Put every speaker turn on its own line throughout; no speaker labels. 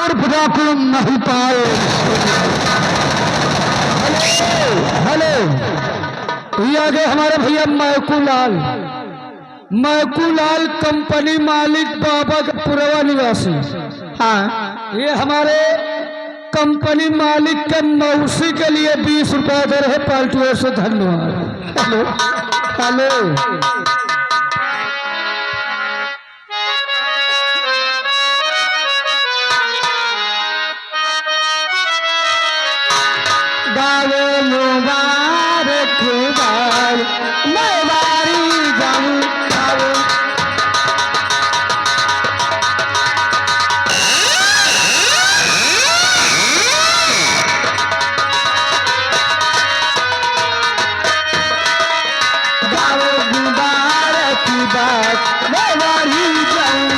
और खुदा को नहीं पाए। हेलो, ये आगे हमारे भैया मैकू लाल कंपनी मालिक बाबा का पुरवा निवासी। हाँ, ये हमारे कंपनी मालिक के मौसी के लिए 20 रुपया दे रहे पार्टियों से। धन्यवाद। हेलो हेलो, गावे मुबारक बाल मैं बारी जाऊं गावे। गावे मुबारक बाल मैं बारी जाऊं।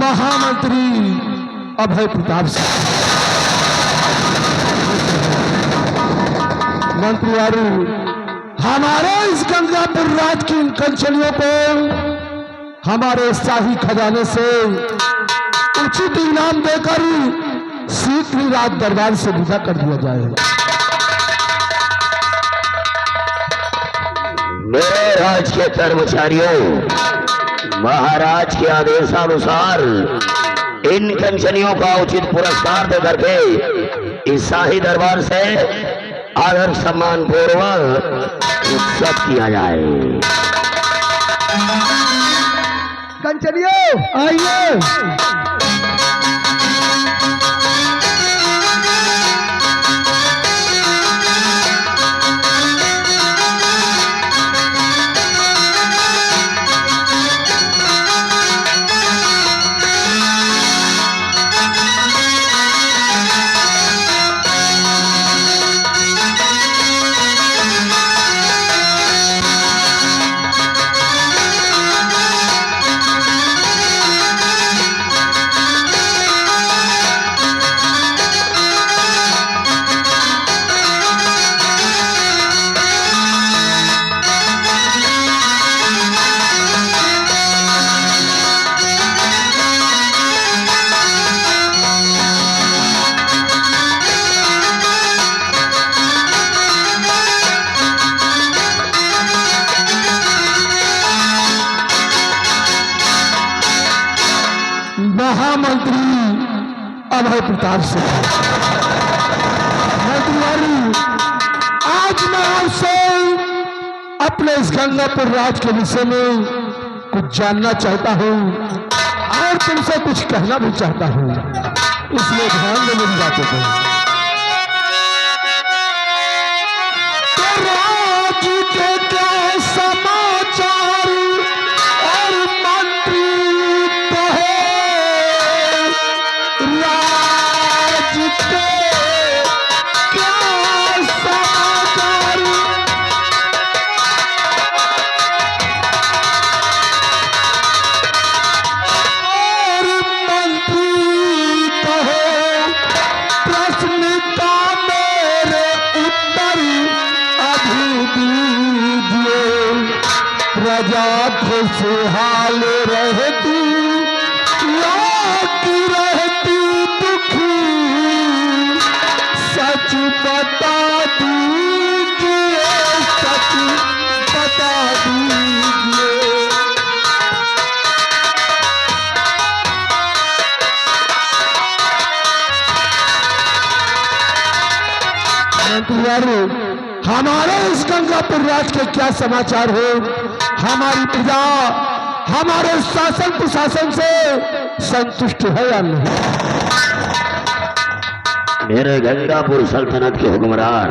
महामंत्री अभय प्रताप सिंह मंत्री आरू हमारे इस गंगापुर राज की कंचनियों को हमारे शाही खजाने से उचित इनाम देकर शीघ्र राज दरबार से विदा कर दिया जाएगा।
मेरे राज के कर्मचारियों, महाराज के आदेशानुसार इन कंचनियों का उचित पुरस्कार दे करके इस शाही दरबार से आदर सम्मान पूर्वक उत्सव किया जाए।
कंचनियों आइए। महामंत्री अभय प्रताप सिंह मंत्री, आज मैं आपसे अपने इस गंगापुर राज के विषय में कुछ जानना चाहता हूँ और तुमसे कुछ कहना भी चाहता हूँ, इसलिए ध्यान में मेरी बातों को। तो राज के क्या समाचार खुशहाल रहती या कि रहती दुखी, सच बता दीजिए, सच बता दीजिए। यारो हमारे इस गंगापुर राज के क्या समाचार हो? हमारी प्रजा हमारे शासन प्रशासन से संतुष्ट है या नहीं?
मेरे गंगापुर सल्तनत के हुक्मरान,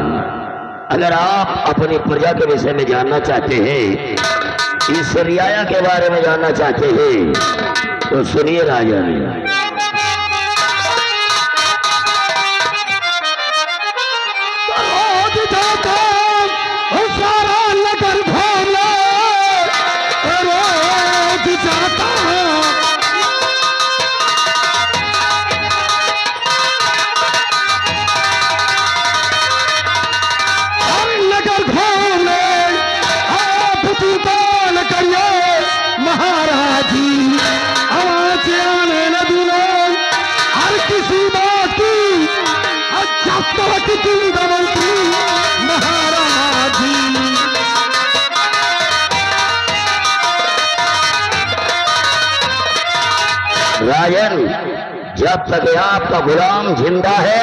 अगर आप अपनी प्रजा के विषय में जानना चाहते हैं, इस रियाया के बारे में जानना चाहते हैं, तो सुनिए राजन। राजन, जब तक आपका गुलाम जिंदा है,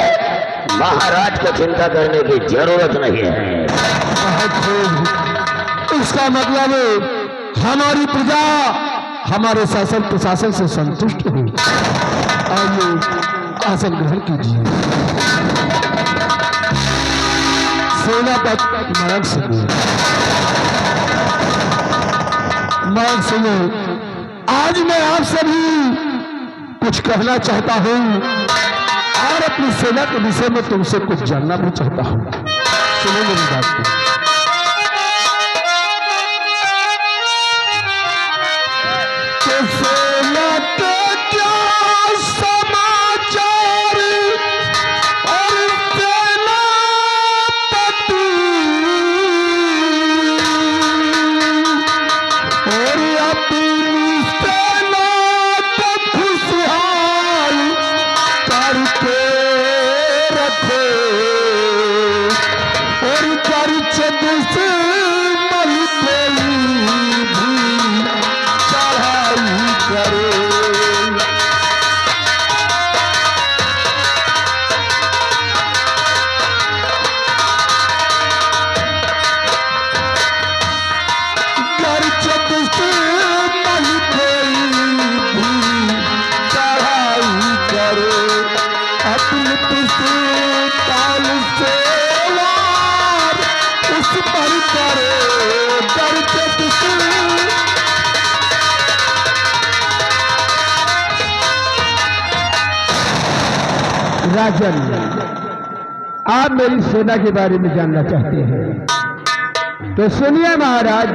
महाराज को चिंता करने की जरूरत नहीं है।
इसका मतलब हमारी प्रजा हमारे शासन प्रशासन से संतुष्ट हुई। आइए आसन ग्रहण कीजिए। सेनापति नायक सिंह, नायक सिंह, आज मैं आप सभी कुछ कहना चाहता हूं और अपनी सेना के विषय में तुमसे कुछ जानना भी चाहता हूं। सुनो मेरी बात को। सेना के क्या समाचार और सेनापति और अपनी सेना को खुशहाल करके रखे और चर्च दुश्मन कोई भी चढ़ाई करे। राजन, आप मेरी सेना के बारे में जानना चाहते हैं तो सुनिए महाराज,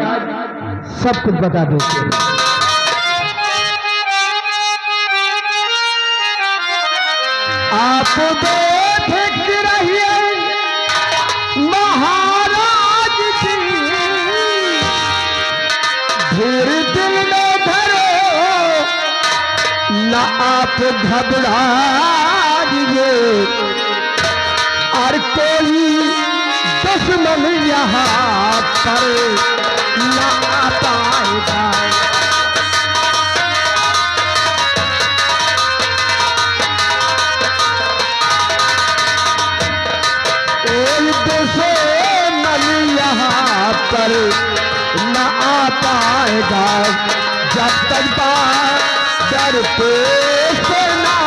सब कुछ बता देते हैं। आप देख रहिए महाराज की, धीर दिल में धरो, न आप घबराइए और कोई दुश्मन यहाँ पर न आ पाएगा। कोई दुश्मन यहाँ पर न आ पाएगा, जब तक बात डर पेश ना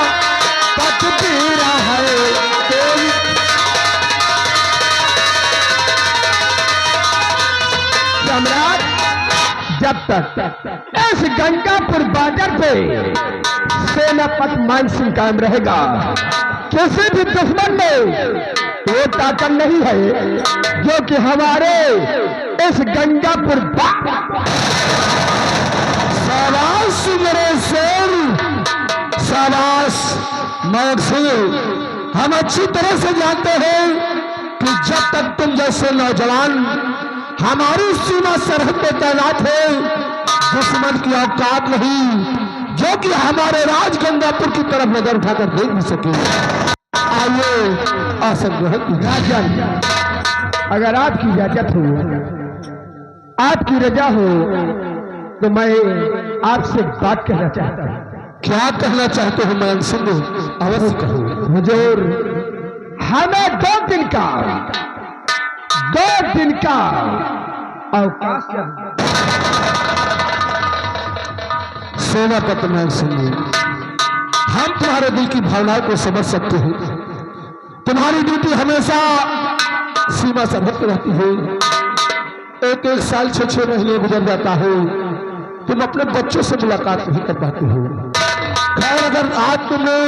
पकती रहे। कोई सम्राट, जब तक इस गंगापुर बाजार पे सेनापति मान सिंह कायम रहेगा, किसी भी दुश्मन में वो ताकत नहीं है जो कि हमारे इस गंगापुर शाबाश मेरे शेर, शाबाश नायक सिंह। हम अच्छी तरह से जानते हैं कि जब तक तुम जैसे नौजवान हमारी सीमा सरहद पे तैनात है, दुश्मन की औकात नहीं जो कि हमारे राजगंगापुर की तरफ नजर उठाकर देख भी सके। आइए आसन ग्रहण कीजिए।
राजन, अगर आपकी इजाजत हो, आपकी रजा हो, तो मैं आपसे बात कहना चाहता हूँ।
क्या कहना चाहते हो मैं सुनो, अवश्य कहो।
हुजूर, हमें 2 दिन का अवकाश
सेनापति मैं सुनिए, हम तुम्हारे दिल की भावनाओं को समझ सकते हैं। तुम्हारी ड्यूटी हमेशा सीमा से भक्त रहती है। एक साल 6 महीने गुजर जाता है, तुम अपने बच्चों से मुलाकात नहीं कर पाते हो। खैर, अगर आज तुमने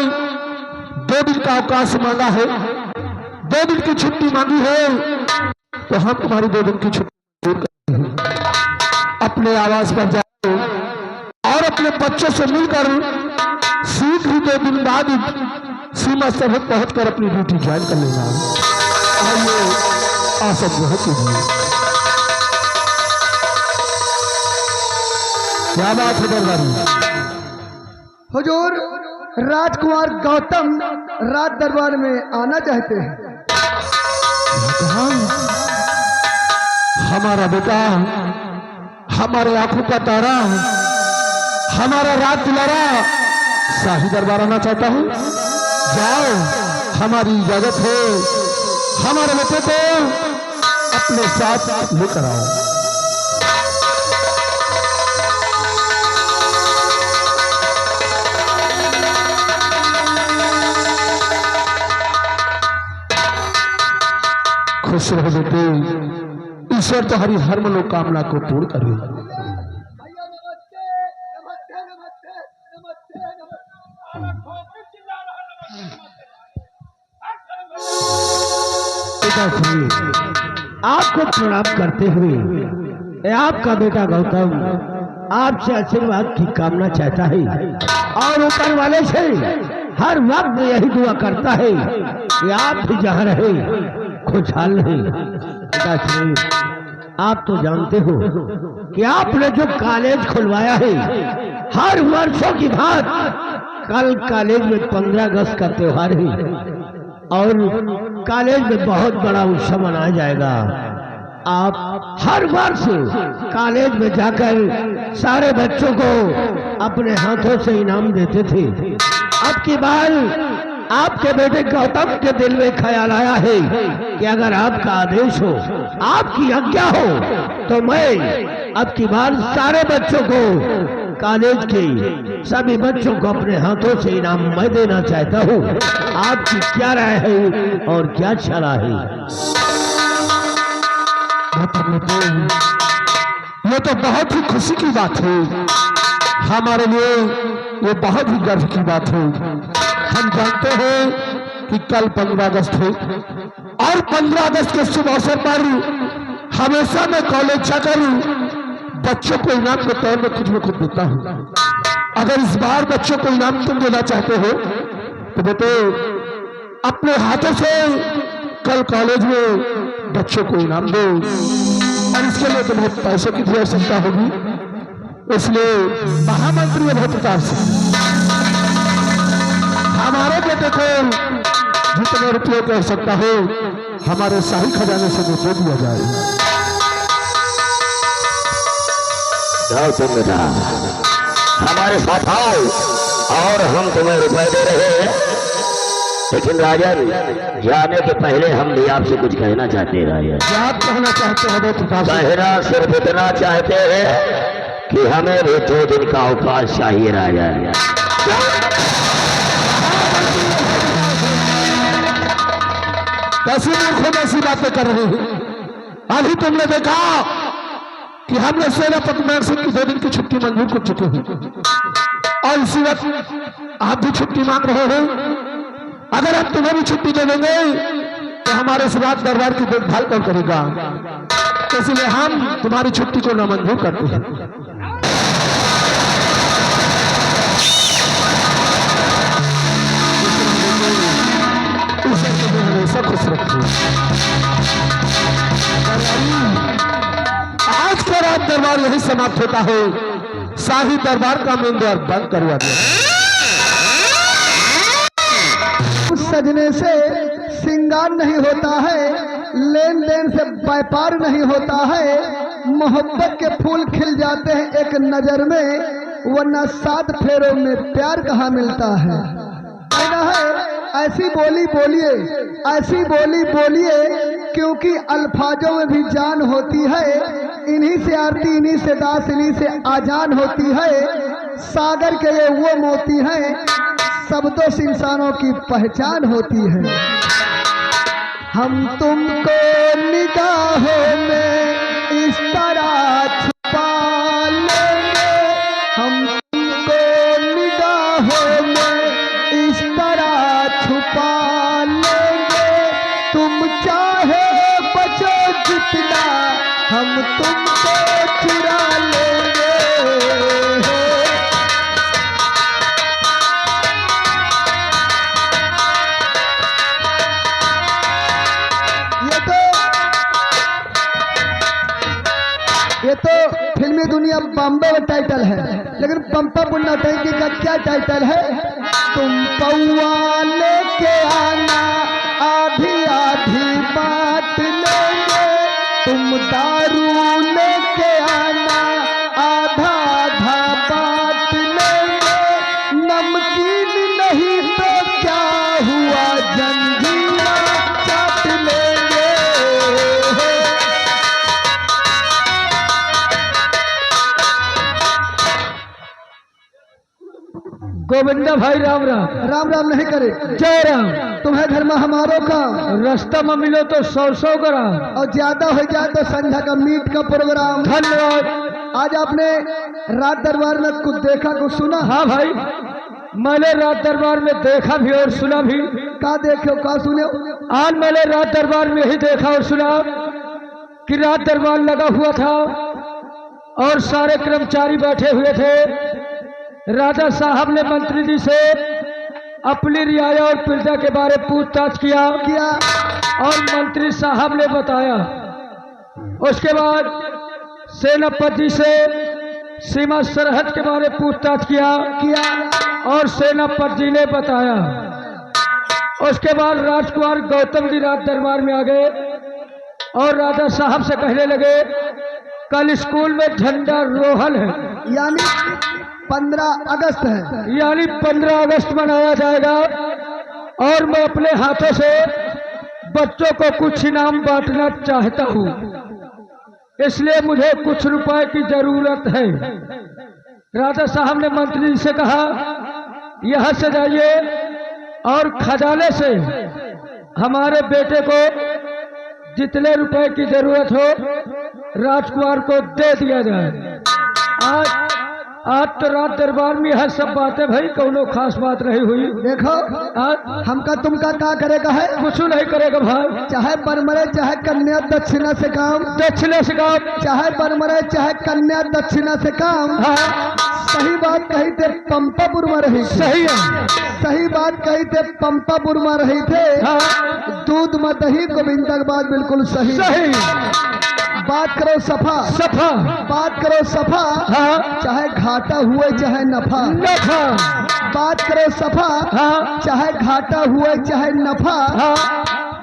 2 दिन का अवकाश मांगा है, 2 दिन की छुट्टी मांगी है, तो हम तुम्हारी 2 दिन की छुट्टी दूर करते हैं। अपने आवास पर जाओ और अपने बच्चों से मिलकर शीघ्र ही 2 दिन बाद सीमा सभा पहुंच कर अपनी ड्यूटी ज्वाइन कर लेना। आइए आसन ग्रहण कीजिए। क्या बात है दरबारी?
हुजूर, राजकुमार गौतम राज दरबार में आना चाहते हैं।
हमारा बेटा, हमारे आंखों का तारा, हमारा राज दुलारा शाही दरबार आना चाहता हूँ। जाओ, हमारी इजाजत है, हमारे बेटे को अपने साथ लेकर आओ। खुश रहो बेटे, ईश्वर तुम्हारी हर मनोकामना को पूर्ण करे।
आपको प्रणाम करते हुए आपका बेटा गौतम आपसे आशीर्वाद की कामना चाहता है और ऊपर वाले से हर वक्त यही दुआ करता है कि आप भी जहाँ रहे खुशहाल रहे। आप तो जानते हो कि आपने जो कॉलेज खुलवाया है, हर वर्षों की बात कल कॉलेज में 15 अगस्त का त्योहार है और कॉलेज में बहुत बड़ा उत्सव मनाया जाएगा। आप हर वर्ष कॉलेज में जाकर सारे बच्चों को अपने हाथों से इनाम देते थे। अब की बार आपके बेटे गौतम के दिल में ख्याल आया है कि अगर आपका आदेश हो, आपकी आज्ञा हो, तो मैं अब की बार सारे बच्चों को, कॉलेज के सभी बच्चों को अपने हाथों से इनाम मैं देना चाहता हूँ। आपकी क्या राय है और क्या सलाह है?
ये तो बहुत ही खुशी की बात है, हमारे लिए ये बहुत ही गर्व की बात है। हम जानते हैं कि कल 15 अगस्त है और 15 अगस्त के शुभ अवसर पर हमेशा मैं कॉलेज जाकर बच्चों को इनाम के तौर में कुछ न कुछ देता हूँ। अगर इस बार बच्चों को इनाम तुम देना चाहते हो तो बेटे अपने हाथों से कल कॉलेज में बच्चों को इनाम दो, और इसके लिए तुम्हें पैसों की भी आवश्यकता होगी। इसलिए महामंत्री अभय प्रताप सिंह हमारे बेटे को जितने रुपयों की आवश्यकता हो हमारे शाही खजाने से दे दिया जाए।
जाओ तुम बेटा, हमारे साथ आओ और हम तुम्हें रुपए दे रहे हैं। लेकिन राजन, जाने के पहले हम भी आपसे कुछ कहना चाहते हैं। राजन,
क्या कहना चाहते हैं?
कहना सिर्फ इतना चाहते हैं कि हमें भी 2 दिन का अवकाश चाहिए। राजन,
कैसी मूर्खों में ऐसी बातें कर रहे हैं? अभी तुमने देखा कि हमने सेनापति मान सिंह की 2 दिन की छुट्टी मंजूर कर चुके हैं और इसी वक्त आप भी छुट्टी मांग रहे हो। अगर हम तुम्हें भी छुट्टी दे देंगे तो हमारे सिवाय दरबार की देखभाल कौन करेगा? इसलिए हम तुम्हारी छुट्टी को नामंजूर करते हैं। हमेशा खुश रखिए। आज का रात दरबार यही समाप्त होता है। शाही दरबार का मेन द्वार बंद करवा दिया।
उस सजने से श्रृंगार नहीं होता है, लेन देन से व्यापार नहीं होता है। मोहब्बत के फूल खिल जाते हैं एक नजर में, वरना 7 फेरों में प्यार कहाँ मिलता है। कहना है ऐसी बोली बोलिए, ऐसी बोली बोलिए, क्योंकि अल्फाजों में भी जान होती है। इन्हीं से आरती, इन्हीं से दास, इन्हीं से आजान होती है। सागर के ये वो मोती हैं, शब्दों से इंसानों की पहचान होती है। हम तुमको निगाहों में इस तरह छुपा लेंगे, हम तुमको निगाहों में इस तरह छुपा लेंगे। तुम चाहे बचो जितना, हम तुमको चुरा लेंगे। ये तो फिल्मी दुनिया बॉम्बे में टाइटल है, लेकिन पंपा पुन्ना टैंकी का क्या टाइटल है? तुम पौआ लेके आना, आधी आधी बात लेंगे। तुम दारू लेके आना, आधा आधा बात लेंगे। नमकीन नहीं तो क्या हुआ, जंजीरा चाट लेंगे।
गोविंदा भाई राम राम।
राम राम नहीं करे,
जय राम।
तुम्हें घर में हमारों का
रास्ता में मिलो तो 100 ग्राम,
और ज्यादा हो जाए तो संध्या का मीट का प्रोग्राम।
धन्यवाद।
आज आपने रात दरबार में कुछ देखा, कुछ सुना?
हाँ भाई, मैंने रात दरबार में देखा भी और सुना भी।
का देखे का सुने?
आज मैंने रात दरबार में ही देखा और सुना कि रात दरबार लगा हुआ था और सारे कर्मचारी बैठे हुए थे। राजा साहब ने मंत्री जी से अपनी रियाया और प्रजा के बारे पूछताछ किया और मंत्री साहब ने बताया। उसके बाद सेनापति से सीमा सरहद के बारे पूछताछ किया और सेनापति जी ने बताया। उसके बाद राजकुमार गौतम जी राज दरबार में आ गए और राजा साहब से कहने लगे, कल स्कूल में झंडा रोहल है,
यानी 15 अगस्त है,
यानी 15 अगस्त मनाया जाएगा और मैं अपने हाथों से बच्चों को कुछ इनाम बांटना चाहता हूँ, इसलिए मुझे कुछ रुपए की जरूरत है। राजा साहब ने मंत्री जी से कहा, यहाँ से जाइए और खजाने से हमारे बेटे को जितने रुपए की जरूरत हो राजकुमार को दे दिया जाए। आज तो रात दरबार में है सब बातें भाई, कोनो खास बात नहीं हुई।
देखो हमका तुमका का करेगा है?
कुछ नहीं करेगा भाई,
चाहे परमरे चाहे कन्या दक्षिणा से काम,
दक्षिणा से काम,
चाहे परमरे चाहे कन्या दक्षिणा से काम।
हाँ
सही बात कही थे, पंपापुर में रही थी।
सही है,
सही बात कही थे, पंपापुर में रही थे।
हाँ
दूध मत ही गोविंदा की बात बिल्कुल सही।
सही,
बात करो सफा
सफा,
बात करो सफा,
हाँ
चाहे घाटा हुए चाहे नफा।
नफा,
बात करो सफा,
हाँ
चाहे घाटा हुए चाहे नफा।
हाँ,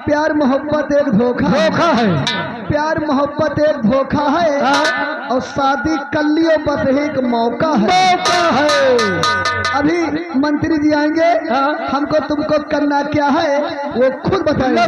प्यार मोहब्बत एक धोखा,
धोखा है।
प्यार मोहब्बत एक धोखा है
हाँ,
और शादी कलियों पर एक मौका है।
मौका है।
अभी मंत्री जी आएंगे,
हाँ।
हमको तुमको करना क्या है वो खुद बताएंगे।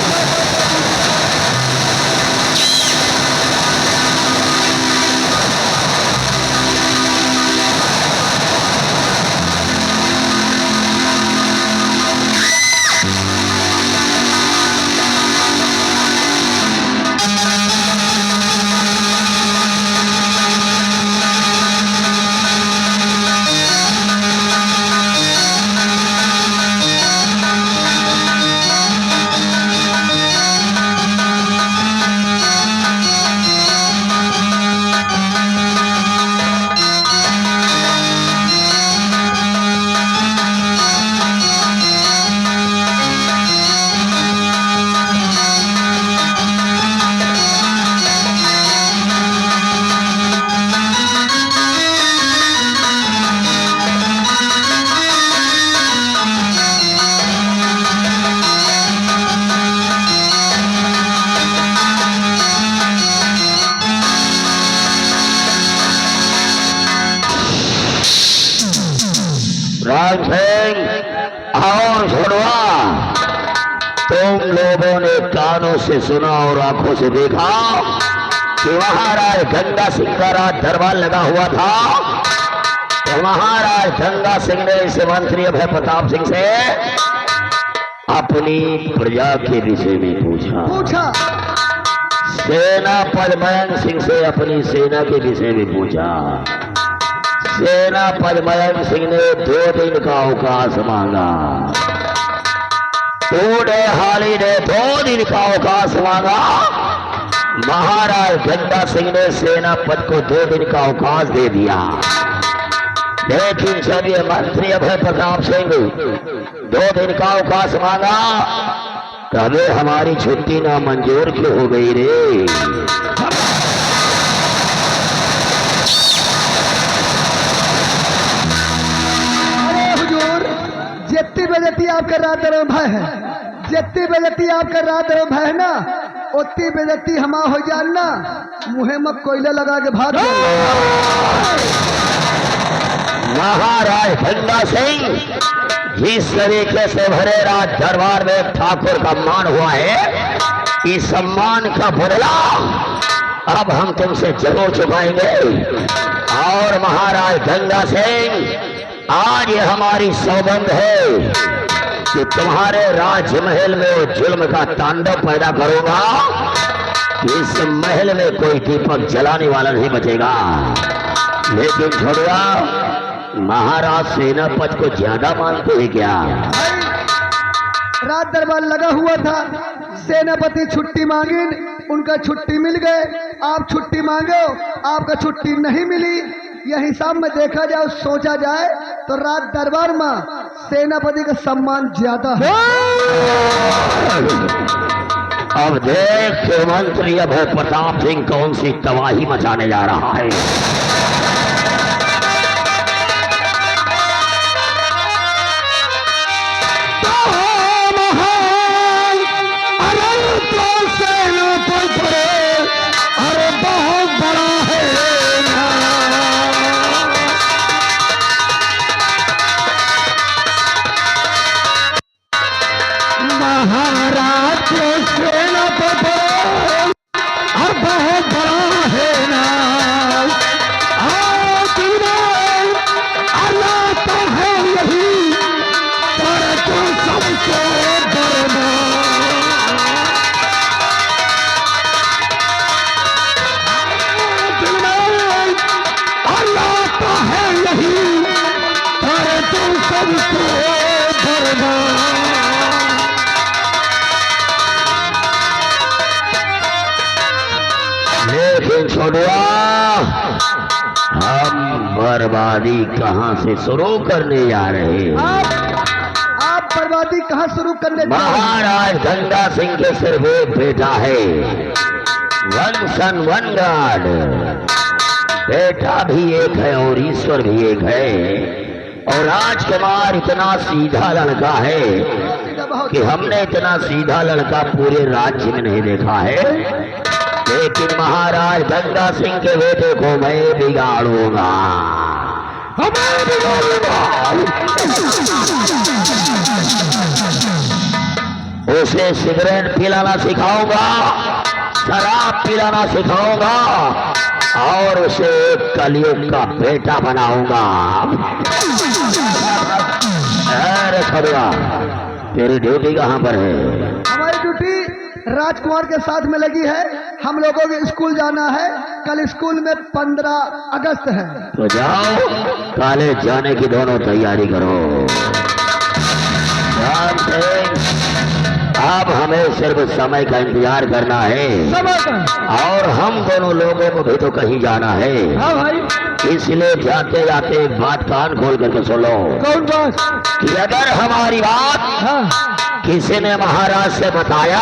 राम सिंह और छोड़वा, तुम लोगों ने कानों से सुना और आंखों से देखा कि महाराज गंगा सिंह का राज दरबार लगा हुआ था। तो महाराज गंगा सिंह ने इस मंत्री अभय प्रताप सिंह से अपनी प्रजा के विषय में पूछा। सेनापति मयंक सिंह से अपनी सेना के विषय में पूछा। सेनापति मयंक सिंह ने 2 दिन का अवकाश मांगा। बूढ़े हाली ने 2 दिन का अवकाश मांगा। महाराज गंगा सिंह ने सेनापति को 2 दिन का अवकाश दे दिया। लेकिन जब ये मंत्री अभय प्रताप सिंह 2 दिन का अवकाश मांगा, तबे हमारी छुट्टी ना मंजूर क्यों हो गई रे?
अरे हुजूर, जितनी बेइज्जती आपका रात दर भय है, जितनी बेइज्जती आपका रात दर भय है ना, उतनी बेइज्जती हम हो जानना, मुहे में कोयला लगा के भाग
महाराज गंगा सिंह, जिस तरीके से भरे राज दरबार में ठाकुर का मान हुआ है, इस सम्मान का बदला अब हम तुमसे जरूर चुकाएंगे। और महाराज गंगा सिंह, आज ये हमारी सौगंध है कि तुम्हारे राज महल में जुल्म का तांडव पैदा करूंगा। इस महल में कोई दीपक जलाने वाला नहीं बचेगा। लेकिन छोड़वा, महाराज सेनापति को ज्यादा मानते हैं क्या?
रात दरबार लगा हुआ था, सेनापति छुट्टी मांगी, उनका छुट्टी मिल गए। आप छुट्टी मांगो, आपका छुट्टी नहीं मिली। यह हिसाब में देखा जाए, सोचा जाए तो रात दरबार में सेनापति का सम्मान ज्यादा है।
अब देख मंत्री अभय प्रताप सिंह कौन सी तबाही मचाने जा रहा है। लेकिन छोड़वा, हम बर्बादी कहां से शुरू करने जा रहे हैं?
आप बर्बादी कहां शुरू करने जा रहे हैं?
महाराज गंगा सिंह के सिर्फ एक बेटा है, वन सन वन गॉड। बेटा भी एक है और ईश्वर भी एक है। और राजकुमार इतना सीधा लड़का है कि हमने इतना सीधा लड़का पूरे राज्य में नहीं देखा है। लेकिन महाराज गंगा सिंह के बेटे को मैं बिगाड़ूंगा। उसे सिगरेट पिलाना सिखाऊंगा, शराब पिलाना सिखाऊंगा और उसे कलयुग का बेटा बनाऊंगा। अरे खड़ुआ, तेरी ड्यूटी कहाँ पर है?
हमारी ड्यूटी राजकुमार के साथ में लगी है। हम लोगों को स्कूल जाना है। कल स्कूल में 15 अगस्त है।
तो जाओ, कॉलेज जाने की दोनों तैयारी करो। अब हमें सिर्फ समय का इंतजार करना है।
समय का?
और हम दोनों लोगों को भी तो कहीं जाना है।
हाँ भाई।
इसलिए जाते जाते एक बात कान खोल करके सुन लो।
कौन बात?
कि अगर हमारी बात किसी ने महाराज से बताया,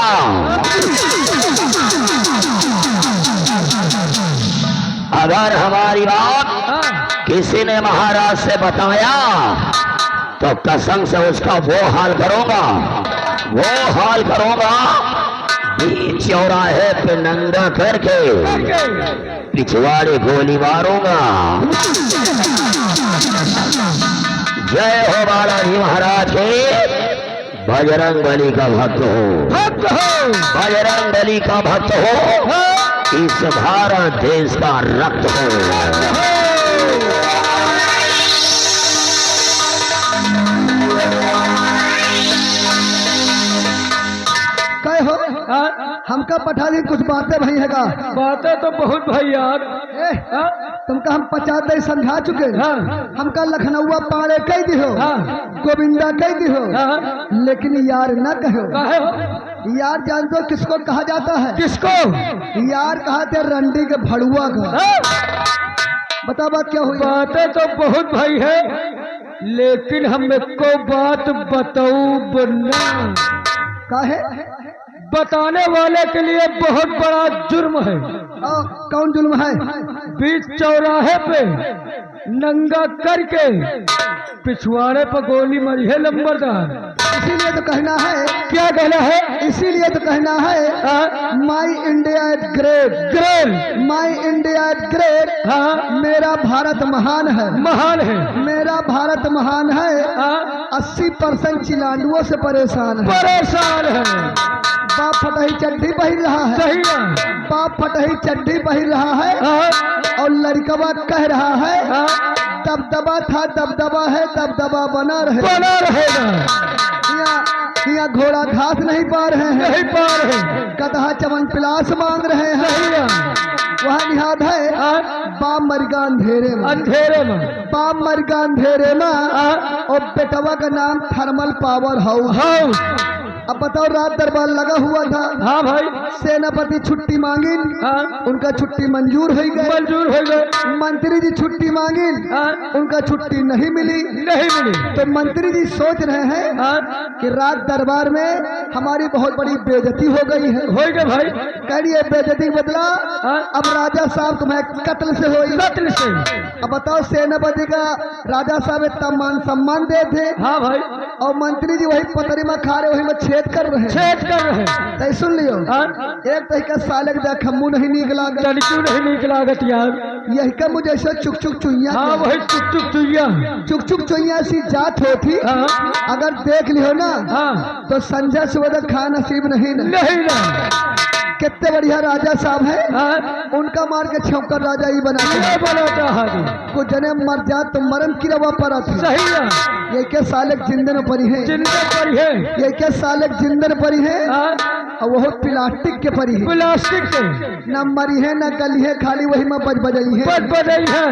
अगर हमारी बात किसी ने महाराज से बताया, तो कसम से उसका वो हाल करूंगा, वो हाल करूंगा, बीच चौराहे पे नंगा करके पिछवाड़े गोली मारूंगा। जय हो बालाजी महाराज के। बजरंग बली का भक्त हो,
भक्त हो,
बजरंग बली का भक्त हो, इस भारत देश का रक्त हो।
कहे हो हमका पठा दी कुछ बातें भाई है का।
बातें तो बहुत भाई यार।
तुमका हम 50 दे समझा चुके।
हाँ।
हमका लखनऊआ पाड़े कह दी हो,
हाँ।
गोविंदा कह दी हो,
हाँ।
लेकिन यार न कहो।
काहे हो?
यार जानते हो किसको कहा जाता है?
किसको?
यार कहा थे रंडी के भड़ुआ का।
हाँ?
बता बात क्या हुई?
बातें तो बहुत भाई है, लेकिन हम को बात बताऊं बन्ना।
काहे?
बताने वाले के लिए बहुत बड़ा जुर्म है।
कौन जुल्म है?
बीच चौराहे पे नंगा करके पिछवाड़े पर गोली मरी है लंबरदार।
इसीलिए तो कहना है।
क्या कहना है?
इसीलिए तो कहना है my India is great,
great,
my India is great.
हाँ,
मेरा भारत महान है,
महान है,
मेरा भारत महान है।
हाँ,
80% चिलांडुओं से परेशान है।
परेशान है।
बाप फटही चड्डी पहिर रहा है,
सही है।
बाप फटही चड्डी पहिर रहा है,
हाँ,
और लड़कवा कह रहा है
हाँ,
दबदबा था दबदबा है, दबदबा बना रहे।
बना रहेगा।
यहाँ घोड़ा घास नहीं पा रहे हैं,
नहीं पा रहे,
गदहा चमन पिलास मांग रहे हैं।
सही है।
वह निहाद है
हाँ,
बाप मरगा अंधेरे में,
अंधेरे में,
बाप मरगा अंधेरे में।
हाँ,
और बेटवा का नाम थर्मल पावर हाउस।
हाउस।
अब बताओ रात दरबार लगा हुआ था।
हाँ भाई।
सेनापति छुट्टी मांगी,
हाँ,
उनका छुट्टी मंजूर हो गई।
मंजूर हो गए।
मंत्री जी छुट्टी मांगी,
हाँ,
उनका छुट्टी नहीं मिली।
नहीं मिली।
तो मंत्री जी सोच रहे हैं
हाँ,
कि रात दरबार में हमारी बहुत बड़ी बेइज्जती हो गई है।
हो गए भाई।
कह रही है बेइज्जती के बदला
हाँ,
अब राजा साहब तुम्हें कत्ल से होई।
कत्ल से।
अब बताओ सेनापति का राजा साहब इतना मान सम्मान दे थे,
हाँ भाई।
और मंत्री जी वही पतरी में खा रहे, वही में छेद कर रहे हैं।
छेद कर रहे।
तो सुन लियो,
हाँ,
एक तरीका साले के देख मुंह नहीं निकला,
तनिक्यों नहीं निकला गत यार।
यही का मुझे ऐसा चुक चुक चुइया,
हाँ वही चुक चुक चुइया।
चुक चुक चुइया सी जात होती।
हाँ,
अगर देख लियो ना
हाँ,
तो संजय सुबह खा नसीब नहीं ना।
नहीं ना।
कितने बढ़िया राजा साहब है,
हाँ,
उनका मार के छौकर राजा ही बना
ये बनाता है।
को जने मर जा तो मरम की रवा पर थी।
सही है।
ये क्या सालक जिंदन परी है,
जिंदा पर है।
ये क्या सालक जिंदन परी है,
हाँ,
और वो प्लास्टिक के परी है।
प्लास्टिक से
न मरी है न गली है, खाली वही में बज बजई है।
बच बदई है।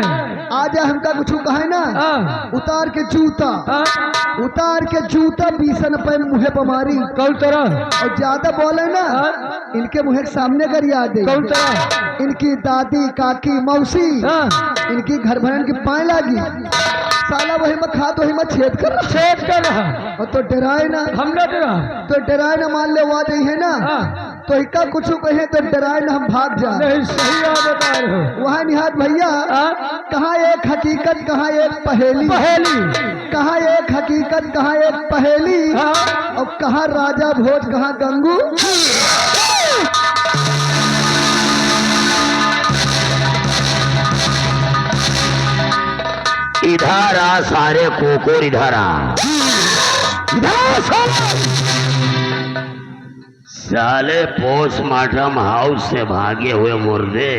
आजा हमका कुछ कहा है ना,
हाँ,
उतार के जूता,
हाँ,
उतार के जूता 20 रुपए मुहे पर मारी।
कौन तरह?
और ज्यादा बोले ना
हाँ,
इनके मुहे के सामने कर याद
कौन तरह?
इनकी दादी काकी मौसी,
हाँ,
इनकी घर भरन की पाए लागी। साला वही में खा तो वही में छेद कर रहा।
छेद कर रहा।
और तो डराए ना,
हमने डरा।
तो डराए ना, मान ले वो नहीं है ना,
हाँ,
तो इका कुछ कहे तो डराए ना, हम भाग जा।
नहीं सही आप बता रहे हो।
वहाँ निहात भैया,
हाँ,
कहाँ एक हकीकत कहाँ एक पहेली,
पहेली।
कहाँ एक हकीकत कहाँ एक पहेली,
हाँ,
और कहाँ राजा भोज कहाँ गंगू।
इधर आ सारे कुकुर, इधर आ, इधर आ साले पोस्टमार्टम हाउस से भागे हुए मुर्दे।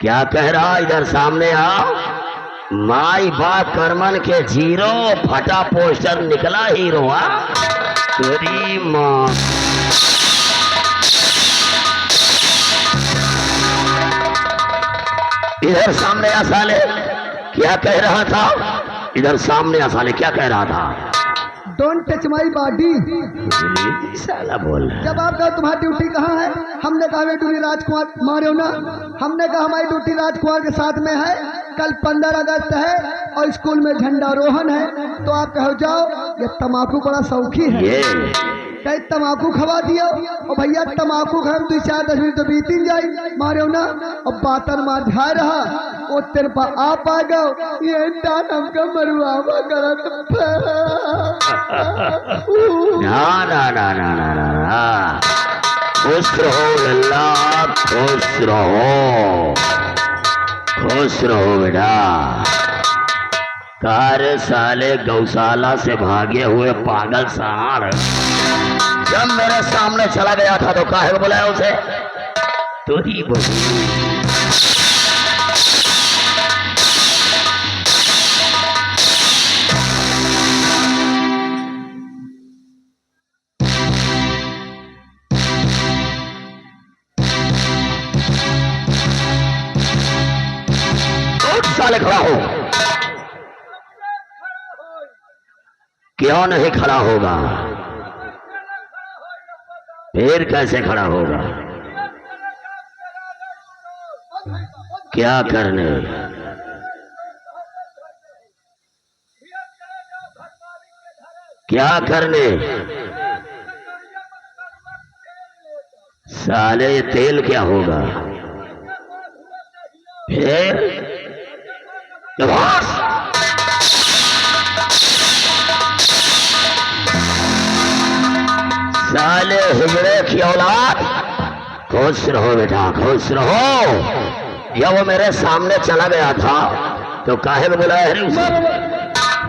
क्या कह रहा? इधर सामने आओ। माई बाप करमन के जीरो, फटा पोस्टर निकला हीरो। तेरी माँ इधर सामने आ साले। क्या कह रहा था? इधर सामने आ साले, क्या कह रहा था?
Don't touch my body.
साला बोल रहा है।
जब आप कहो तुम्हारी ड्यूटी कहाँ है, हमने कहा मेरी ड्यूटी राजकुमार मारे ना, हमने कहा हमारी ड्यूटी राजकुमार के साथ में है। कल 15 अगस्त है और स्कूल में झंडारोहण है, तो आप कहो जाओ। ये तम्बाकू बड़ा शौकी है,
ये
कहीं तम्बाकू खवा दियो। और भैया तम्बाकू खा 2-4-10 मिनट तो बीती जाई मारे ना, और बातन मार झाए रहा। वो तेरे पर आप आ गो, ये डान हमका मरुआवा करत।
ना ना ना ना ना ना ना, खुश रहो लल्ला, खुश रहो, खुश रहो बेटा। कार साले गौशाला से भागे हुए पागल साढ़ जब मेरे सामने चला गया था तो काहे को बुलाया उसे? तुरी बहू साले खड़ा हो। क्यों नहीं खड़ा होगा? फिर कैसे खड़ा होगा? क्या करने? क्या करने? साले तेल क्या होगा? फिर साले हिजड़े की औलाद, खुश रहो बेटा, खुश रहो। जब वो मेरे सामने चला गया था तो काहे में बुलाया है उसे?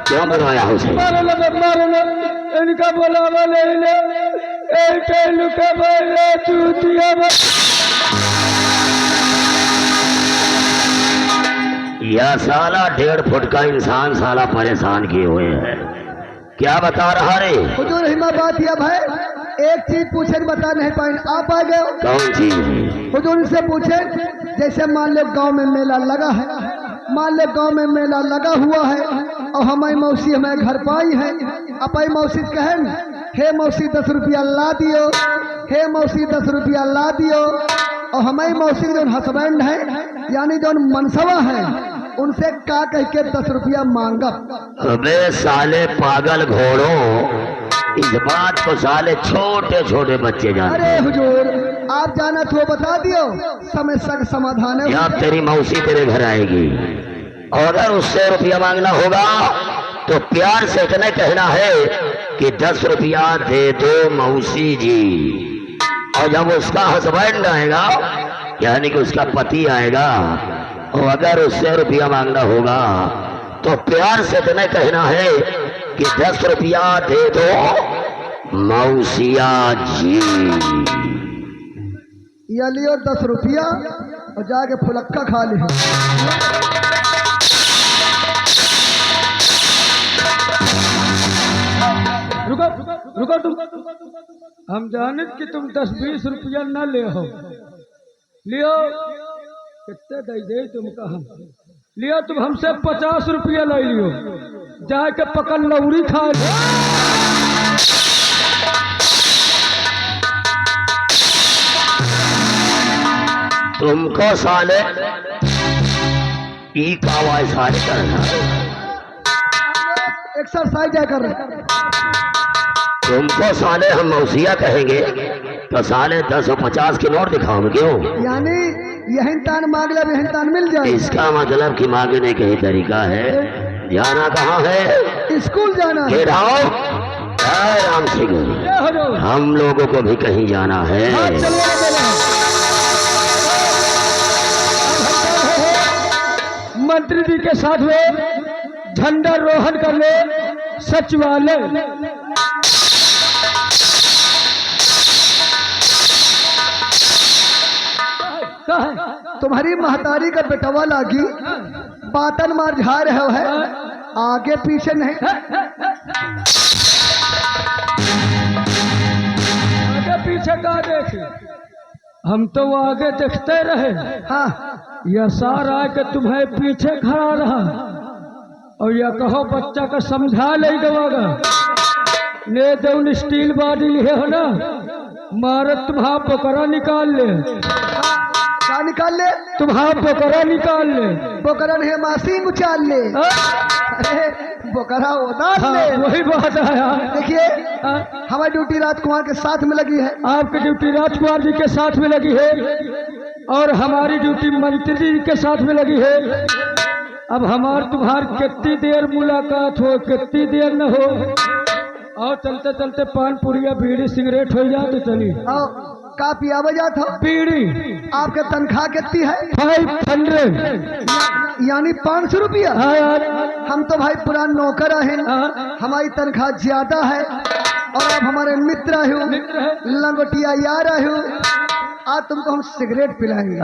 क्यों बुलाया उसे?
इनका बुलावा ले ले,
यह साला 1.5 फुट का इंसान साला परेशान किए हुए है। क्या बता रहा रे?
हुजूर हिम्मत बात यह भाई, एक चीज पूछे बता नहीं पाए, आप आ गए।
कौन चीज?
हुजूर से पूछे, जैसे मान लो गांव में मेला लगा है, मान लो गांव में मेला लगा हुआ है और हमारी मौसी हमें घर पाई है। अपाई मौसी कहें, हे मौसी 10 रुपया ला दियो, हे मौसी 10 रुपया ला दियो। और हमारी मौसी जो हस्बैंड है यानी जो मनसवा है उनसे का कह के 10 रुपया मांगा।
अबे साले पागल घोड़ों, इस बात को साले छोटे छोटे बच्चे जानते।
अरे हुजूर आप जाना तो बता दियो, समस्या का समाधान है।
अब तेरी मौसी तेरे घर आएगी और अगर उससे रुपया मांगना होगा तो प्यार से इतने कहना है कि 10 रुपया दे दो मौसी जी। और जब उसका हस्बैंड आएगा यानी कि उसका पति आएगा और अगर उससे रुपया मांगना होगा तो प्यार से इतने कहना है कि 10 रुपया दे दो मौसिया जी।
ये लियो 10 रुपया और जाके फुलक्का खा ले।
रुको रुको तुम, हम जाने कि तुम 10-20 रुपया न ले हो। लियो कितने दे तुम कहा लियो, तुम हमसे 50 रुपया ले लियो, जाके पकड़ लौड़ी खा लो।
तुमको साले ई कावाई साले करना,
एक्सरसाइज कर रहे।
तुमको साले हम मौसिया कहेंगे तो साले 10 और 50 के नोट दिखाओगे क्यों?
यानी यही तान मांग ले, यही तान मिल जाए।
इसका मतलब कि मांगने का ही तरीका है। जाना कहाँ है?
स्कूल जाना है।
राम सिंह, हम लोगों को भी कहीं जाना है।
मंत्री जी के साथ में झंडा रोहन कर ले सचिवालय।
तुम्हारी महतारी का बेटवा लागी बातन मार झा रहे है, आगे पीछे नहीं।
आगे पीछे का देखे, हम तो आगे देखते रहे।
हाँ
यह सारा के तुम्हें पीछे खड़ा रहा और यह कहो बच्चा का समझा ले गवागा ले दो स्टील बाडी लिए हो ना, मारत तुम्हारा बकरा निकाल ले।
क्या निकाल ले?
तुम्हारा बकरा निकाल ले।
बोकरा है मासी उचाल ले। अरे बोकरा उदास ले।
वही बात आया।
देखिए हमारी ड्यूटी राजकुमार के साथ में लगी है।
आपकी ड्यूटी राजकुमार जी के साथ में लगी है और हमारी ड्यूटी मंत्री जी के साथ में लगी है। अब हमार तुम्हार कितनी देर मुलाकात हो, कितनी देर न हो, और चलते चलते पान पुड़िया बीड़ी सिगरेट हो जाए तो चली।
का पिया जात हो?
बीड़ी।
आपके तनख्वाह कितनी है?
500।
यानी 500 रुपया?
हाँ यार।
हम तो भाई पुरान नौकर हैं, हमारी तनख्वाह ज्यादा है और आप हमारे मित्र हो, लंगोटिया यार हो। आज तुमको हम सिगरेट पिलाएंगे।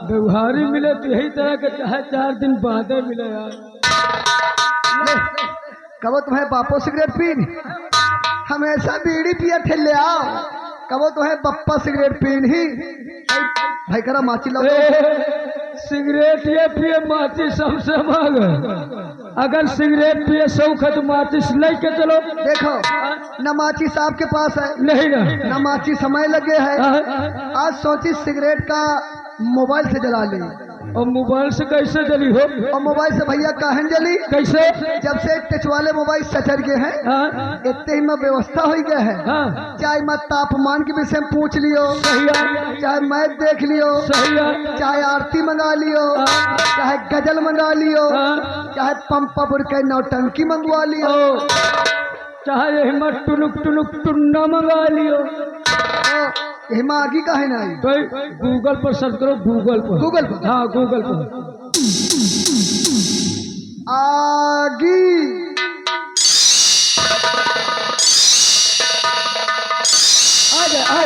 व्यवहारी मिले तो यही तरह के, चाहे 4 दिन बाद मिले यार।
कबो तुम्हें बापो सिगरेट पीन, हमेशा बीड़ी पिया थे ले आओ। कबो तुम्हें बप्पा सिगरेट पीन ही। भाई करा माची लो।
सिगरेट ये पिए माचिस सबसे मांग। अगर सिगरेट पिए शौक है तो माचिस लेके चलो।
देखो न माचिस आपके पास है,
नहीं ना,
न माचिस समय लगे है। आज सोची सिगरेट का मोबाइल से जला ली।
और मोबाइल से कैसे जली हो?
और मोबाइल से भैया काहन जली?
कैसे?
जब से टच वाले मोबाइल सचर गए हैं, इतने ही में व्यवस्था हो गया है। चाहे मैं तापमान के विषय में पूछ लियो, चाहे मैच देख लियो, चाहे आरती मंगा लियो, चाहे गजल मंगा लियो, चाहे पंपापुर के नौटंकी मंगवा लियो,
चाहे हिम्मत टुनुक टुनुक टुन्ना मंगा लियो।
हिमा आगी का है ना?
तो गूगल पर सर्च करो, गूगल पर।
गूगल पर?
हाँ गूगल पर।
आगी
आ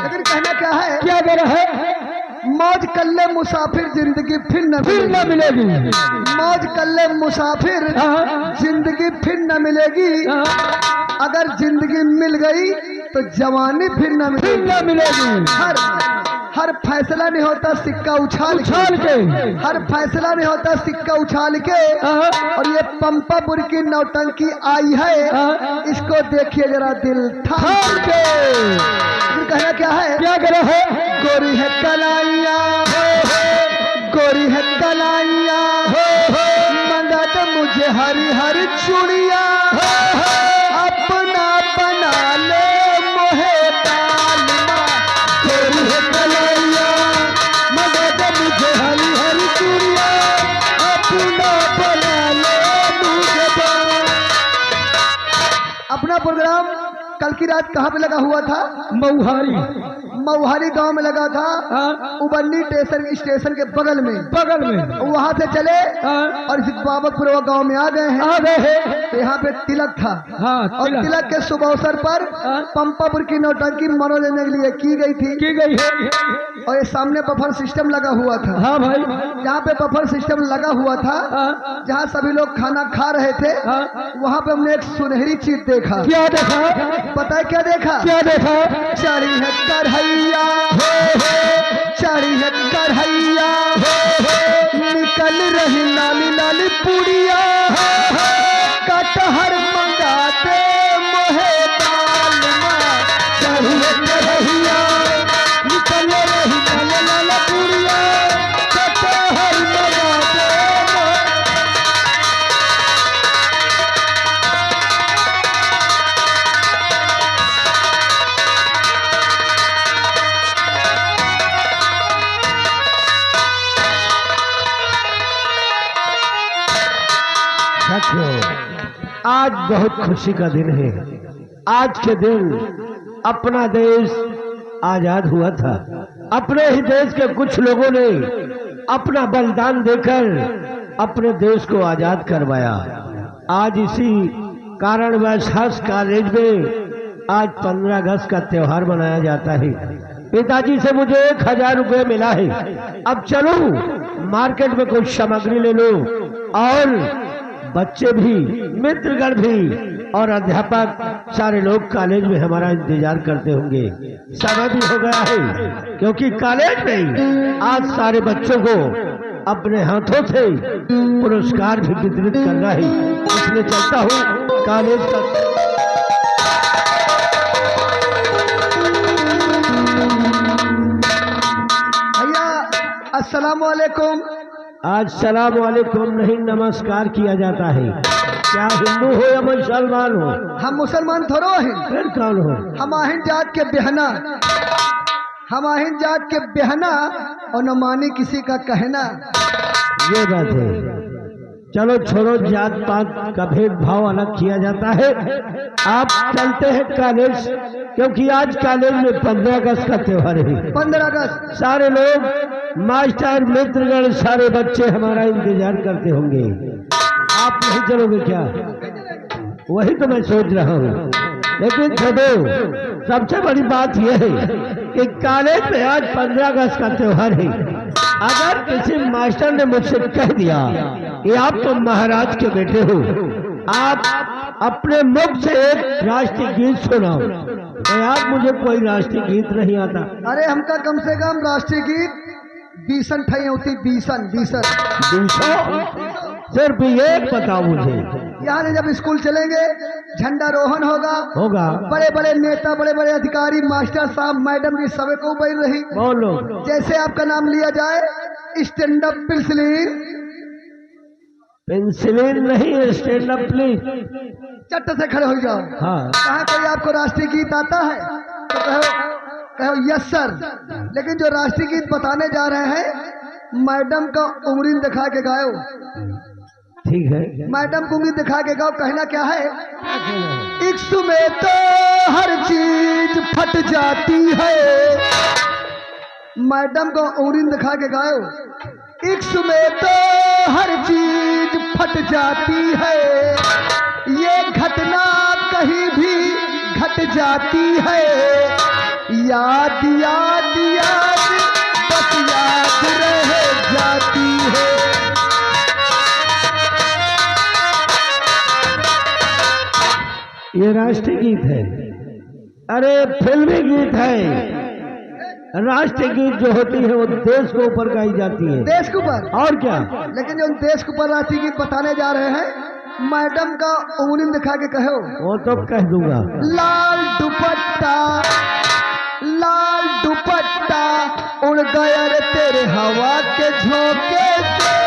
लेकिन कहना क्या है?
क्या कह रहा है?
मौज कल्ले मुसाफिर जिंदगी फिर न
मिलेगी।
मौज कल्ले मुसाफिर जिंदगी फिर न मिलेगी। अगर जिंदगी मिल गई तो जवानी फिर न मिलेगी। हर फैसला नहीं होता सिक्का उछाल के। हर फैसला नहीं होता सिक्का उछाल के। और ये पंपापुर की नौटंकी आई है, इसको देखिए जरा दिल थाम के। कहना क्या है?
क्या कह रहा है?
गोरी है कलाइया, गोरी है कलाइया, मंगा दे मुझे हरी हरी चूड़िया, अपना बना ले मोहे डालना। गोरी है कलाइया, मंगा दे मुझे हरी हरी चूड़िया, अपना बना ले मुझे डाल। अपना प्रोग्राम कल की रात कहाँ पे लगा हुआ था? मऊहारी गांव में लगा था। उबन्नी स्टेशन के बगल में। वहां से चले और बाबकपुर गांव में आ गए हैं। तो यहाँ पे तिलक था। और तिलक के शुभ अवसर पर पंपापुर की नौटंकी मनोरंजन के लिए की गई है। और ये सामने बफर सिस्टम लगा हुआ था।
हाँ भाई,
जहाँ पे बफर सिस्टम लगा हुआ था, जहाँ सभी लोग खाना खा रहे थे, वहाँ पे हमने एक सुनहरी चीज देखा।
क्या देखा?
पता है क्या देखा?
क्या देखा?
चढ़ी है कढ़ैया, चढ़ी है कढ़ैया, निकल रही लाली लाली पूड़िया, कटहर मंगा दे मोहे डालना। चढ़ी है कढ़ैया, निकल रही लाली लाली पूड़िया, कटहर मंगा दे।
आज बहुत खुशी का दिन है। आज के दिन अपना देश आजाद हुआ था। अपने ही देश के कुछ लोगों ने अपना बलिदान देकर अपने देश को आजाद करवाया। आज इसी कारण वैशाख कॉलेज में आज 15 अगस्त का त्योहार मनाया जाता है। पिताजी से मुझे 1000 रुपये मिला है। अब चलो मार्केट में कुछ सामग्री ले लो और बच्चे भी, मित्रगण भी और अध्यापक सारे लोग कॉलेज में हमारा इंतजार करते होंगे। समय भी हो गया है क्योंकि कॉलेज में आज सारे बच्चों को अपने हाथों से पुरस्कार भी वितरित करना है। इसलिए चलता हूँ कॉलेज का।
भैया अस्सलाम वालेकुम।
आज सलाम वालेकुम नहीं, नमस्कार किया जाता है। क्या हिंदू हो या मुसलमान हो?
हम मुसलमान थोड़ो हैं।
फिर कौन हो?
हम आहिन जात के बेहना, हम आहिन जात के बेहना और न मानी किसी का कहना। ये बात है। चलो छोड़ो, जात पात का भेदभाव अलग किया जाता है। आप चलते हैं कॉलेज, क्योंकि आज कॉलेज में 15 अगस्त का त्योहार है।
15 अगस्त
सारे लोग, मास्टर मित्रगण, सारे बच्चे हमारा इंतजार करते होंगे। आप नहीं चलोगे क्या? वही तो मैं सोच रहा हूँ। लेकिन छोड़ो, सबसे बड़ी बात यह है कि कॉलेज में आज 15 अगस्त का त्योहार है। अगर किसी मास्टर ने मुझसे कह दिया कि आप तो महाराज के बेटे हो, आप अपने मुख से एक राष्ट्रीय गीत सुनाओ, तो यार मुझे कोई राष्ट्रीय गीत नहीं आता।
अरे हमका कम से कम राष्ट्रीय गीत बीसन ठई होती, बीसन बीसन
सिर्फ ये बताओ मुझे।
यहाँ जब स्कूल चलेंगे झंडारोहण
होगा।
बड़े बड़े नेता, बड़े बड़े अधिकारी, मास्टर साहब, मैडम जी सब को बैठ रही।
बोलो।
जैसे आपका नाम लिया जाए, स्टैंड अप
पेंसिलिन नहीं, स्टैंड अप प्लीज।
चट्ट से खड़े हो जाओ।
हाँ।
कहा कोई आपको राष्ट्रीय गीत आता है तो कहो यस सर। लेकिन जो राष्ट्रीय गीत बताने जा रहे हैं, मैडम का उंगली दिखा के गाओ।
ठीक है,
मैडम को उंगली दिखा के गाओ। कहना क्या है? इश्क में तो हर चीज फट जाती है। मैडम को उंगली दिखा के गाओ। इश्क में तो हर चीज फट जाती है, ये घटना कहीं भी घट जाती है। याद याद याद बस याद रह जाती है।
ये राष्ट्रीय गीत है। अरे फिल्मी गीत है। राष्ट्रीय गीत जो होती है वो देश के ऊपर गाई जाती है।
देश के ऊपर?
और क्या।
लेकिन जो देश के ऊपर राष्ट्रीय गीत बताने जा रहे हैं, मैडम का उंगली दिखा के कहो।
वो तो कह दूंगा।
लाल दुपट्टा, लाल दुपट्टा उड़ गया रे तेरे हवा के झोंके से,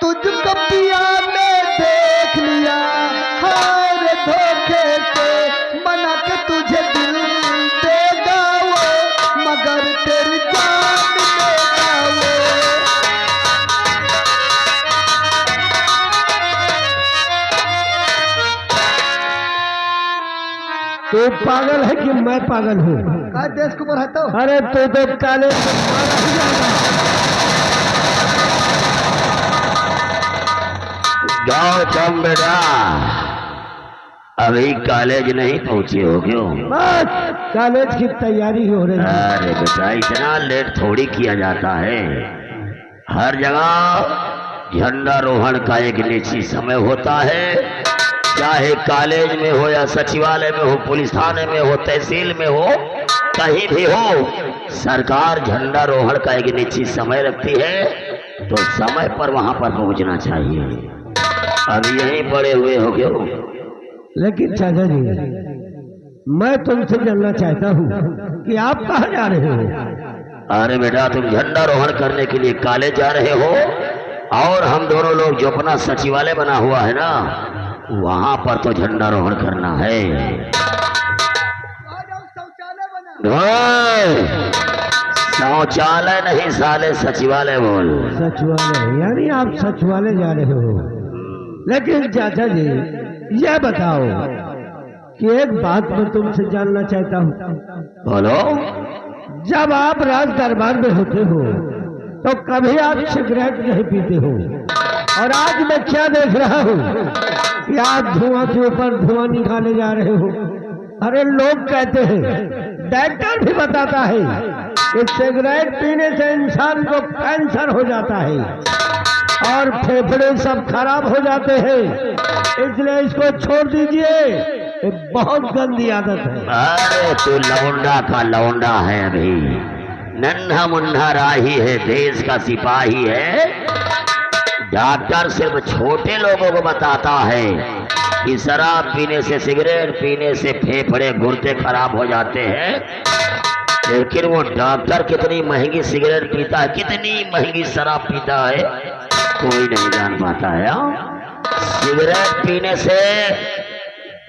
तुझको पिया में देख लिया हार धोखे से। मना के तुझे दिल देगा वो, मगर तेरी जान देगा वो।
तू पागल है कि मैं पागल हूँ?
का देश के ऊपर है तो?
अरे तू तो काले से मारा ही जाएगा।
गौतम बेटा, अभी कॉलेज नहीं पहुंचे हो क्यों?
बस कॉलेज की तैयारी हो रही है।
अरे बेटा, इतना लेट थोड़ी किया जाता है। हर जगह झंडारोहण का एक निश्चित समय होता है। चाहे कॉलेज में हो या सचिवालय में हो, पुलिस थाने में हो, तहसील में हो, कहीं भी हो, सरकार झंडारोहण का एक निश्चित समय रखती है, तो समय पर वहां पर पहुंचना चाहिए। अभी यहीं पड़े हुए हो क्यों?
लेकिन चाचा जी, मैं तुमसे जानना चाहता हूँ कि आप कहाँ जा रहे हो?
अरे बेटा, तुम झंडारोहण करने के लिए कॉलेज जा रहे हो, और हम दोनों लोग जो अपना सचिवालय बना हुआ है ना, वहां पर तो झंडारोहण करना है। शौचालय नहीं साले, सचिवालय बोल।
सचिवालय? यानी आप सचिवालय जा रहे हो। लेकिन चाचा जी यह बताओ कि एक बात मैं तुमसे जानना चाहता हूँ।
बोलो।
जब आप राज दरबार में होते हो तो कभी आप सिगरेट नहीं पीते हो, और आज मैं क्या देख रहा हूँ कि आप धुआं के ऊपर धुआं निकाले जा रहे हो। अरे लोग कहते हैं, डॉक्टर भी बताता है कि सिगरेट पीने से इंसान को कैंसर हो जाता है और फेफड़े सब खराब हो जाते हैं, इसलिए इसको छोड़ दीजिए। ये बहुत गंदी आदत है।
अरे तू लौंडा का लौंडा है, अभी नन्हा मुन्ना राही है, देश का सिपाही है। डॉक्टर सिर्फ छोटे लोगों को बताता है कि शराब पीने से, सिगरेट पीने से फेफड़े गुर्दे खराब हो जाते हैं, लेकिन वो डॉक्टर कितनी महंगी सिगरेट पीता है, कितनी महंगी शराब पीता है, कोई नहीं जान पाता है। सिगरेट पीने से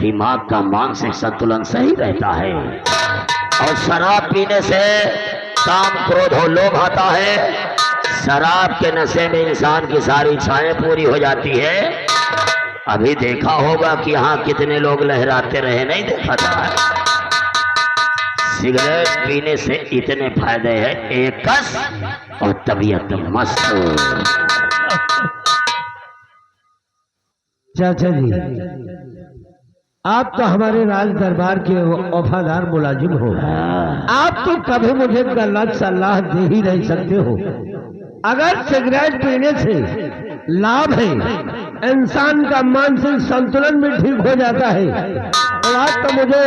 दिमाग का मानसिक संतुलन सही रहता है, और शराब पीने से काम, क्रोध और लोभ आता है। शराब के नशे में इंसान की सारी इच्छाएं पूरी हो जाती है। अभी देखा होगा कि यहाँ कितने लोग लहराते रहे, नहीं देखा था? सिगरेट पीने से इतने फायदे हैं, एक कस और तबीयत मस्त।
चाचा जी, आप तो हमारे राज दरबार के वफादार मुलाजिम हो। आप तो कभी मुझे गलत सलाह दे ही नहीं सकते हो। अगर सिगरेट पीने से लाभ है, इंसान का मानसिक संतुलन भी ठीक हो जाता है, तो आज तो मुझे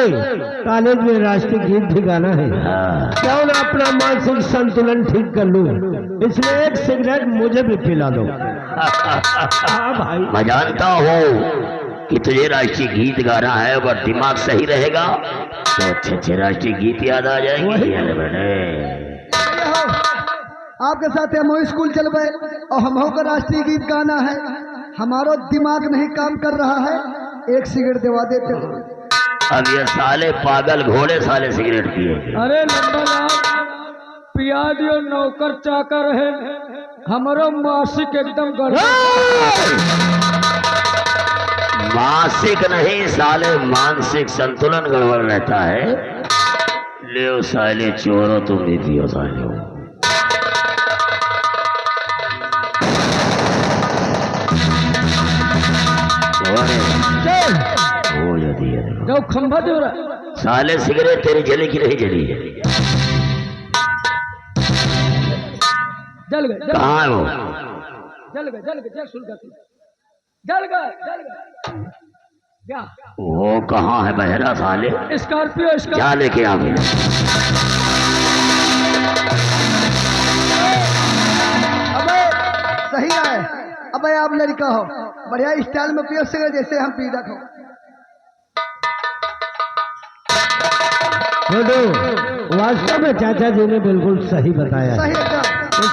कॉलेज में राष्ट्रीय गीत भी गाना है। क्यों ना अपना मानसिक संतुलन ठीक कर लूं, इसलिए एक सिगरेट मुझे भी पिला दो। हाँ भाई,
मैं जानता हूँ कि तुझे राष्ट्रीय गीत गाना है, अगर दिमाग सही रहेगा तो अच्छे अच्छे राष्ट्रीय गीत याद आ जाएंगे। अरे बेटे,
आपके साथ हम स्कूल चल गए और हम को राष्ट्रीय गीत गाना है, हमारा दिमाग नहीं काम कर रहा है, एक सिगरेट दिवा देते हो।
अब ये साले पागल घोड़े साले सिगरेट पिए।
अरे नंबर पिया दियो, नौकर चाकर है, हमारो मासिक एकदम
मासिक नहीं साले, मानसिक संतुलन गड़बड़ रहता है। ले साले चोरो, तुम भी पियो साले। हो जाती है
जो खंभा दे रहा
साले, सिगरेट तेरी जली की नहीं जली है?
जल गए,
कहाँ है वो?
जल गए, जल गए, जल सुन गए, जल गए, जल गए। क्या
वो कहाँ है बहरा साले?
स्कॉर्पियो,
क्या लेके आ गए?
अबे सही है, अबे आप लड़का हो, बढ़िया स्टाइल में पियो सिगरेट जैसे हम पी रखो।
वास्तव में चाचा जी ने बिल्कुल सही बताया।
सही एकदम।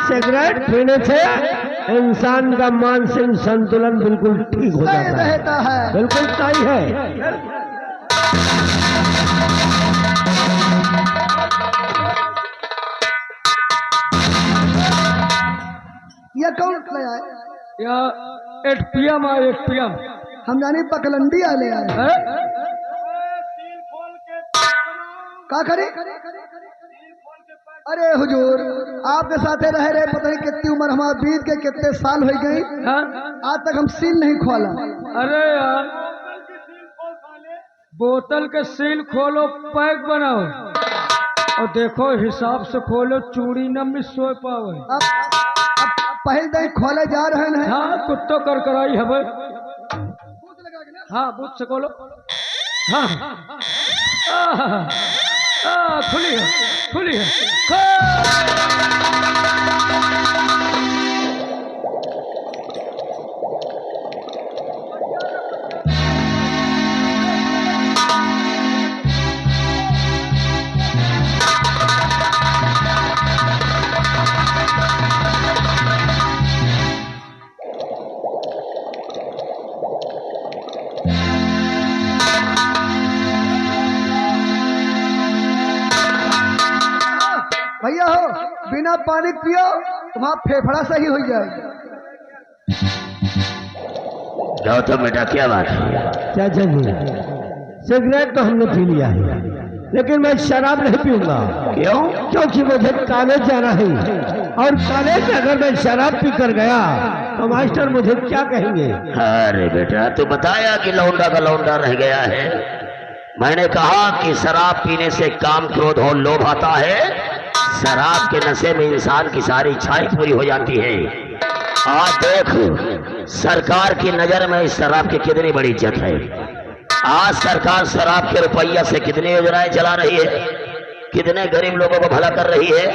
सिगरेट पीने से इंसान का मानसिक संतुलन बिल्कुल ठीक हो
सही
जाता है।
रहता है।
बिल्कुल सही है।
यह कौन लाया है?
या 8 PM आए, 8 PM
हम जाने पकलंडी आले आए।
है?
का करे? अरे हुजूर, आपके साथे रह रहे पता नहीं कितनी उम्र हमारा बीत के कितने साल हो गई,
हाँ?
आज तक हम सील नहीं खोला।
अरे यार, बोतल के सील खोलो, पैक बनाओ और देखो हिसाब से खोलो, चूड़ी न मिस हो पावे।
अब पहले दिन खोले जा रहे हैं।
हाँ, कुत्तो कर कराई है भाई। हाँ, बूथ से खोलो। हाँ, खुली है, खुली है।
भैया हो, बिना पानी पियो तुम्हारा फेफड़ा सही हो जाएगा।
गौतम बेटा, क्या बात है?
चाचा जी, सिगरेट तो हमने पी लिया है, लेकिन मैं शराब नहीं पीऊंगा।
क्यों?
क्योंकि मुझे कॉलेज जाना है, और कॉलेज में अगर मैं शराब पी कर गया तो मास्टर मुझे क्या कहेंगे?
अरे बेटा, तू बताया कि लौंडा का लौंडा रह गया है। मैंने कहा कि शराब पीने से काम, क्रोध और लोभ आता है। शराब के नशे में इंसान की सारी इच्छाएं पूरी हो जाती है। आज देख, सरकार की नजर में इस शराब की कितनी बड़ी इज्जत है। आज सरकार शराब के रुपया से कितनी योजनाएं चला रही है, कितने गरीब लोगों को भला कर रही है।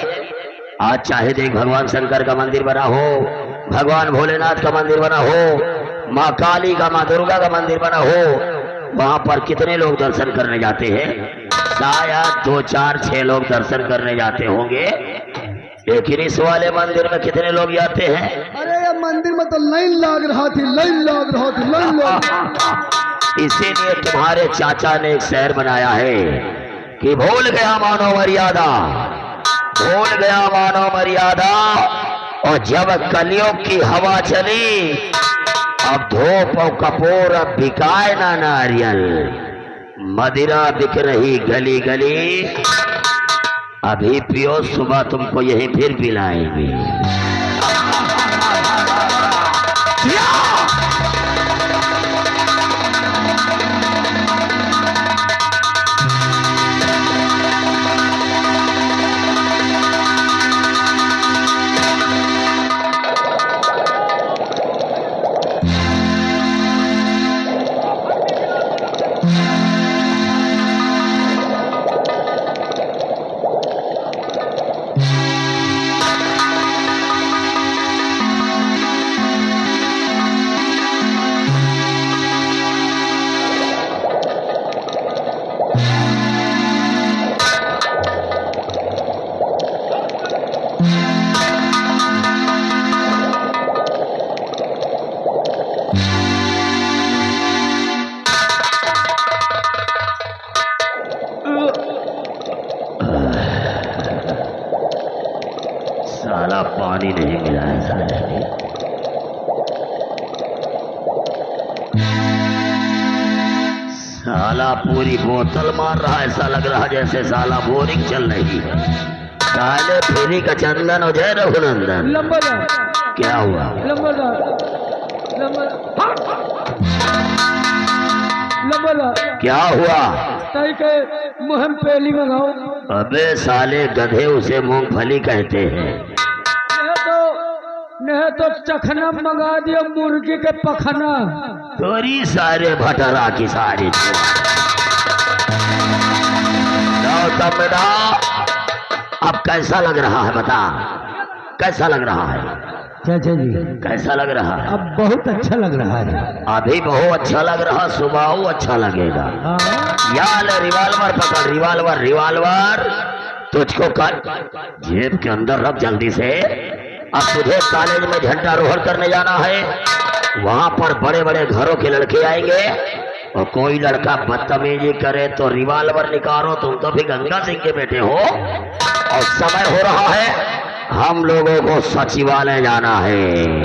आज चाहे देख, भगवान शंकर का मंदिर बना हो, भगवान भोलेनाथ का मंदिर बना हो, माँ काली का, माँ दुर्गा का मंदिर बना हो, वहां पर कितने लोग दर्शन करने जाते हैं? शायद 2, 4, 6 लोग दर्शन करने जाते होंगे, लेकिन इस वाले मंदिर में कितने लोग जाते हैं?
अरे ये मंदिर में तो लाइन लग रहा थी, लाइन लग रहा थी, लाइन लग।
इसीलिए तुम्हारे चाचा ने एक शहर बनाया है कि भूल गया मानव मर्यादा, भूल गया मानव मर्यादा, और जब कलियुग की हवा चली, अब धूप और कपूर अब बिकाए ना नारियल, मदिरा बिक रही गली गली। अभी पियो, सुबह तुमको यही फिर पिलाएंगे। साला पानी नहीं मिला है साले को। साला पूरी बोतल मार रहा है, ऐसा लग रहा है जैसे साला बोरिंग चल रही है। काले फेरी का चंदन हो जाए रघुनंदन।
लंबरदार,
क्या हुआ?
लंबरदार, लंबरदार,
क्या हुआ?
ताई के मुहम पेली मंगाओ।
अबे साले गधे, उसे मूंगफली कहते हैं।
नहीं तो चखना मंगा दिया, मुर्गी के पखना।
तोरी सारे भटरा की सारी अब कैसा लग रहा है बता, कैसा लग रहा है?
चाचा जी
कैसा लग रहा है?
अब बहुत अच्छा लग रहा है।
अभी बहुत अच्छा लग रहा, सुबह अच्छा लगेगा।
हाँ।
यार रिवाल्वर पकड़, रिवाल्वर रिवाल्वर तुझको कर जेब के अंदर रख जल्दी से। अब तुझे कॉलेज में झंडा रोहण करने जाना है। वहां पर बड़े बड़े घरों के लड़के आएंगे और कोई लड़का बदतमीजी करे तो रिवाल्वर निकालो। तुम तो भी गंगा सिंह के बेटे हो और समय हो रहा है, हम लोगों को सचिवालय जाना है।